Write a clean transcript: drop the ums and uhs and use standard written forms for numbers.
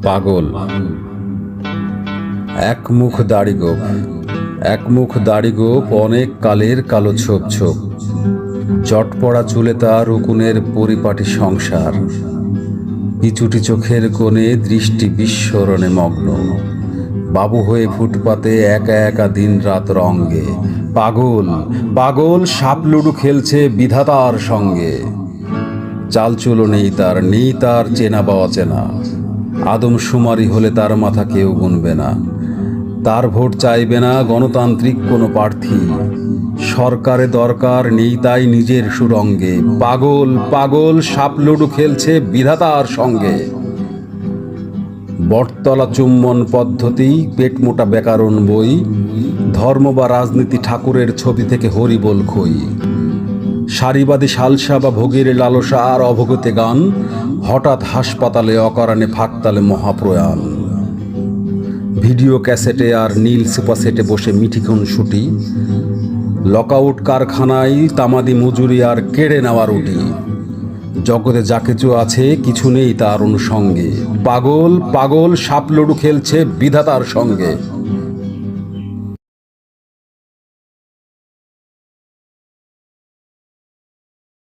পাগল। এক মুখ দাড়ি গোপ অনেক কালের কালো ছোপ ছোপ। জটপড়া চুলে তার উকুনের পরিপাটি সংসার। পিচুটি চোখের কোণে দৃষ্টি বিস্মরণে মগ্ন। বাবু হয়ে ফুটপাতে একা একা দিন রাত রঙ্গে। পাগল পাগল সাপ লুডু খেলছে বিধাতার সঙ্গে। চালচুলো নেই তার চেনা বা অচেনা। আদমশুমারি হলে তার মাথা কেউ গুনবে না। তার ভোট চাইবে না গণতান্ত্রিক কোনো প্রার্থী। সরকারে দরকার নেই তাই নিজের সুরঙ্গে। পাগল পাগল সাপ লুডু খেলছে বিধাতার সঙ্গে। বটতলা চুম্বন পদ্ধতি, পেট মোটা ব্যাকরণ বই, ধর্ম বা রাজনীতি ঠাকুরের ছবি থেকে হরিবোল খই। সারিবাদী সালসা বা ভোগের লালসা আর অবগতে গান, হঠাৎ হাসপাতালে অকারণে ফাঁকতালে মহাপ্রয়াণ। ভিডিও ক্যাসেটে আর নীল সুপাসেটে বসে মিঠিক্ষণ শুটি। লকআউট কারখানায় তামাদি মজুরি আর কেড়ে নেওয়ার উটি। জগতে যা কিছু আছে কিছু নেই তার অনুষঙ্গে। পাগল পাগল সাপ লুডু খেলছে বিধাতার সঙ্গে।